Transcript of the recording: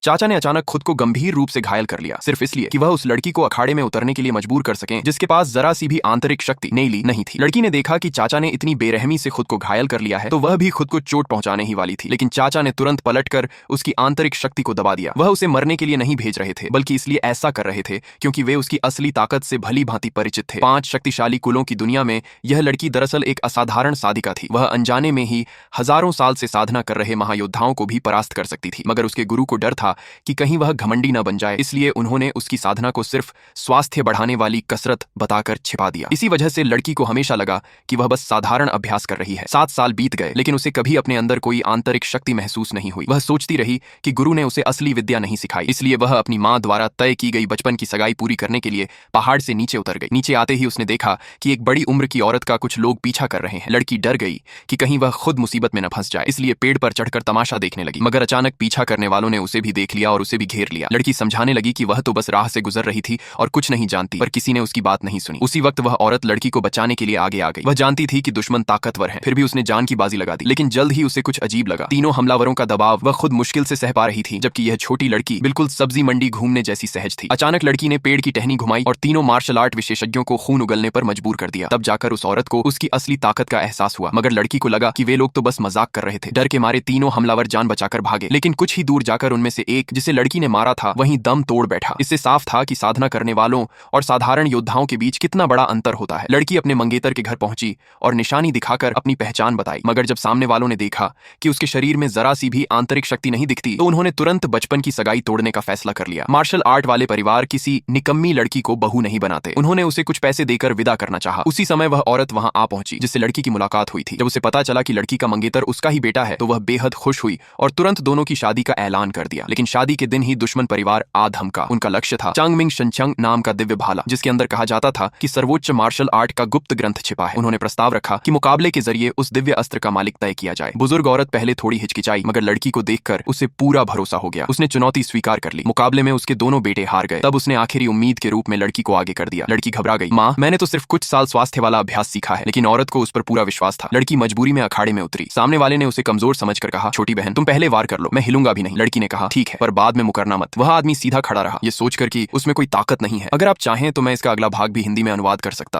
चाचा ने अचानक खुद को गंभीर रूप से घायल कर लिया, सिर्फ इसलिए कि वह उस लड़की को अखाड़े में उतरने के लिए मजबूर कर सकें जिसके पास जरा सी भी आंतरिक शक्ति नेली नहीं थी। लड़की ने देखा कि चाचा ने इतनी बेरहमी से खुद को घायल कर लिया है तो वह भी खुद को चोट पहुंचाने ही वाली थी, लेकिन चाचा ने तुरंत पलटकर उसकी आंतरिक शक्ति को दबा दिया। वह उसे मरने के लिए नहीं भेज रहे थे, बल्कि इसलिए ऐसा कर रहे थे क्योंकि वे उसकी असली ताकत से भली भांति परिचित थे। 5 शक्तिशाली कुलों की दुनिया में यह लड़की दरअसल एक असाधारण साधिका थी। वह अनजाने में ही हजारों साल से साधना कर रहे महायोद्धाओं को भी परास्त कर सकती थी, मगर उसके गुरु को डर था कि कहीं वह घमंडी न बन जाए, इसलिए उन्होंने उसकी साधना को सिर्फ स्वास्थ्य बढ़ाने वाली कसरत बताकर छिपा दिया। इसी वजह से लड़की को हमेशा लगा कि वह बस साधारण अभ्यास कर रही है। 7 साल बीत गए, लेकिन उसे कभी अपने अंदर कोई आंतरिक शक्ति महसूस नहीं हुई। वह सोचती रही कि गुरु ने उसे असली विद्या नहीं सिखाई, इसलिए वह अपनी माँ द्वारा तय की गई बचपन की सगाई पूरी करने के लिए पहाड़ से नीचे उतर गई। नीचे आते ही उसने देखा कि एक बड़ी उम्र की औरत का कुछ लोग पीछा कर रहे हैं। लड़की डर गई कि कहीं वह खुद मुसीबत में न फंस जाए, इसलिए पेड़ पर चढ़कर तमाशा देखने लगी, मगर अचानक पीछा करने वालों ने उसे भी देख लिया और उसे भी घेर लिया। लड़की समझाने लगी कि वह तो बस राह से गुजर रही थी और कुछ नहीं जानती, पर किसी ने उसकी बात नहीं सुनी। उसी वक्त वह औरत लड़की को बचाने के लिए आगे आ गई। वह जानती थी कि दुश्मन ताकतवर है, फिर भी उसने जान की बाजी लगा दी, लेकिन जल्द ही उसे कुछ अजीब लगा। तीनों हमलावरों का दबाव वह खुद मुश्किल से सह पा रही थी, जबकि यह छोटी लड़की बिल्कुल सब्जी मंडी घूमने जैसी सहज थी। अचानक लड़की ने पेड़ की टहनी घुमाई और तीनों मार्शल आर्ट विशेषज्ञों को खून उगलने पर मजबूर कर दिया। तब जाकर उस औरत को उसकी असली ताकत का एहसास हुआ, मगर लड़की को लगा कि वे लोग तो बस मजाक कर रहे थे। डर के मारे तीनों हमलावर जान बचाकर भागे, लेकिन कुछ ही दूर जाकर उनमें से एक, जिसे लड़की ने मारा था, वहीं दम तोड़ बैठा। इससे साफ था कि साधना करने वालों और साधारण योद्धाओं के बीच कितना बड़ा अंतर होता है। लड़की अपने मंगेतर के घर पहुंची और निशानी दिखाकर अपनी पहचान बताई, मगर जब सामने वालों ने देखा कि उसके शरीर में जरा सी भी आंतरिक शक्ति नहीं दिखती, तो उन्होंने तुरंत बचपन की सगाई तोड़ने का फैसला कर लिया। मार्शल आर्ट वाले परिवार किसी निकम्मी लड़की को बहू नहीं बनाते। उन्होंने उसे कुछ पैसे देकर विदा करना चाहा। उसी समय वह औरत वहां आ पहुंची जिससे लड़की की मुलाकात हुई थी। जब उसे पता चला कि लड़की का मंगेतर उसका ही बेटा है तो वह बेहद खुश हुई और तुरंत दोनों की शादी का ऐलान कर दिया। लेकिन शादी के दिन ही दुश्मन परिवार आ धमका। उनका लक्ष्य था चांगमिंग शनचंग नाम का दिव्य भाला, जिसके अंदर कहा जाता था कि सर्वोच्च मार्शल आर्ट का गुप्त ग्रंथ छिपा है। उन्होंने प्रस्ताव रखा कि मुकाबले के जरिए उस दिव्य अस्त्र का मालिक तय किया जाए। बुजुर्ग औरत पहले थोड़ी हिचकिचाई, मगर लड़की को देखकर उसे पूरा भरोसा हो गया। उसने चुनौती स्वीकार कर ली। मुकाबले में उसके दोनों बेटे हार गए। तब उसने आखिरी उम्मीद के रूप में लड़की को आगे कर दिया। लड़की घबरा गई। माँ, मैंने तो सिर्फ कुछ साल स्वास्थ्य वाला अभ्यास सीखा है, लेकिन औरत को उस पर पूरा विश्वास था। लड़की मजबूरी में अखाड़े में उतरी। सामने वाले ने उसे कमजोर समझकर कहा, छोटी बहन तुम पहले वार कर लो, मैं हिलूंगा भी नहीं। लड़की ने कहा, ठीक है, पर बाद में मुकरना मत। वह आदमी सीधा खड़ा रहा, ये सोचकर कि उसमें कोई ताकत नहीं है। अगर आप चाहें तो मैं इसका अगला भाग भी हिंदी में अनुवाद कर सकता।